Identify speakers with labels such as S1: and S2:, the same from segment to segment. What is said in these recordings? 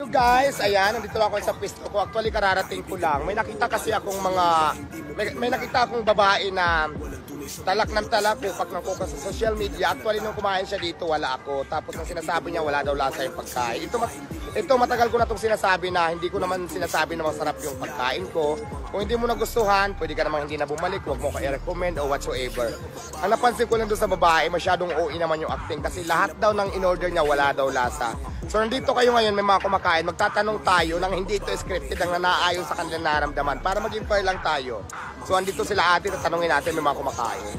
S1: So guys, ayan, nandito lang ako sa pwesto ko. Actually, kararating ko lang. May nakita kasi akong may nakita akong babae na talak ng talak ko pag nangkuka sa social media. Actually, nung kumain siya dito, wala ako. Tapos ang sinasabi niya, wala daw lasa yung pagkain. Ito matagal ko na itong sinasabi na hindi ko naman sinasabi na masarap yung pagkain ko. Kung hindi mo nagustuhan, pwede ka namang hindi na bumalik. Huwag mo ka i-recommend o whatsoever. Ang napansin ko lang doon sa babae, masyadong OA naman yung acting. Kasi lahat daw ng in-order niya, wala daw lasa. So nandito kayo ngayon, may mga kumakain, magtatanong tayo nang hindi ito scripted, ang nanaayon sa kanilang naramdaman para maging fair lang tayo. So andito sila ate, tatanungin natin may mga kumakain.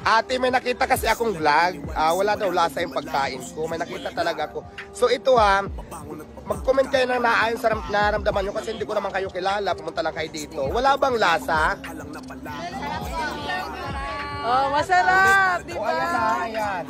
S1: Ate, may nakita kasi akong vlog, wala daw lasa yung pagkain ko, may nakita talaga ako. So ito mag-comment kayo ng naayon sa naramdaman nyo kasi hindi ko naman kayo kilala, pumunta lang kayo dito. Wala bang lasa?
S2: Oh, masarap, di ba?
S1: Ayan na, ayan.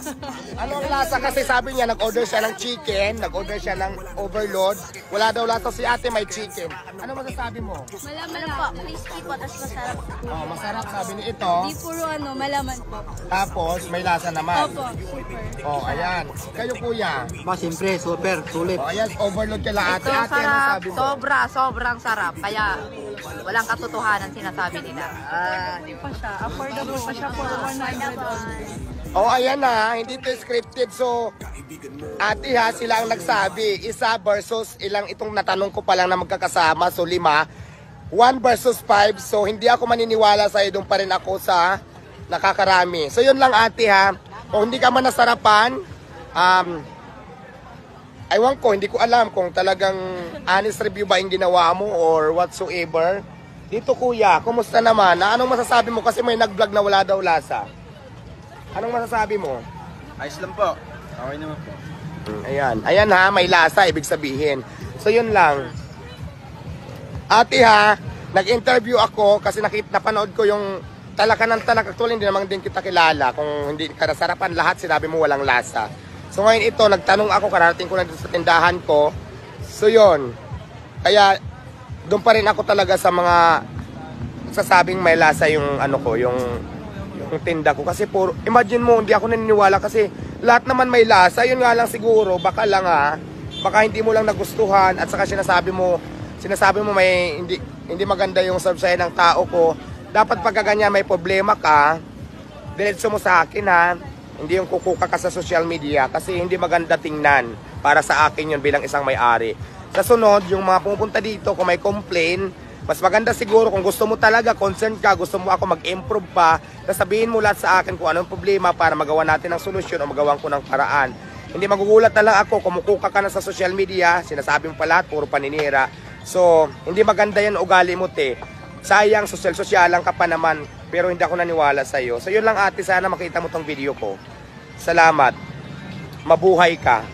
S1: Ano ang lasa? Kasi sabi niya, nag-order siya ng chicken, nag-order siya ng overload. Wala daw lasa si ate, may chicken. Ano masasabi mo?
S3: Malaman po, crispy po, tapos masarap.
S1: Oh, masarap sabi ni ito.
S3: Di puro malaman po.
S1: Tapos, may lasa naman.
S3: Opo, super.
S1: Oh, ayan. Kayo kuya.
S4: Siyempre, super, sulit.
S1: Oh, ayan, overload kala ate.
S2: Ito
S1: Ate, ano
S2: sarap,
S1: sabi mo?
S2: sobrang sarap. Kaya walang katotohanan sinasabi nila.
S5: Hindi pa siya. Affordable pa siya for 100 only.
S1: Oh, ayan na, hindi to scripted. So, ate sila ang nagsabi. Isa versus ilang itong natanong ko pa lang na magkakasama. So, 5. 1 versus 5. So, hindi ako maniniwala sa'yo. Doon pa rin ako sa nakakarami. So, yun lang ate Kung hindi ka man nasarapan, aywan ko, hindi ko alam kung talagang honest review ba yung ginawa mo or whatsoever. Dito kuya, kumusta naman? Anong masasabi mo? Kasi may nag-vlog na wala daw lasa. Anong masasabi mo?
S4: Ayos lang po. Okay naman po.
S1: Ayan. Ayan may lasa, ibig sabihin. So yun lang. Ate nag-interview ako kasi napanood ko yung talaka ng talak. Actually, hindi naman din kita kilala. Kung hindi ka nasarapan, lahat sinabi mo walang lasa. So ngayon ito, nagtanong ako, kararating ko na dito sa tindahan ko. So yun. Kaya, doon pa rin ako talaga sa mga sasabing may lasa yung yung tinda ko. Kasi imagine mo, hindi ako naniniwala kasi lahat naman may lasa. Yun nga lang siguro, baka lang baka hindi mo lang nagustuhan at saka sinasabi mo may hindi maganda yung serve sa'yo ng tao ko. Dapat pagkaganyan may problema ka, diretso mo sa akin hindi yung kukuka ka sa social media kasi hindi maganda tingnan para sa akin yun bilang isang may-ari. Sa sunod, yung mga pumupunta dito, kung may complain, mas maganda siguro kung gusto mo talaga, concerned ka, gusto mo ako mag-improve pa, sabihin mo lahat sa akin kung anong problema para magawa natin ng solusyon o magawan ko ng paraan. Hindi magugulat na lang ako, kumukuka ka na sa social media, sinasabi mo pa lahat, puro paninira. So, hindi maganda yan ugali mo, te. Sayang, social-sosyalan ka pa naman, pero hindi ako naniwala sa'yo. So, yun lang ate, sana makita mo tong video ko. Salamat. Mabuhay ka.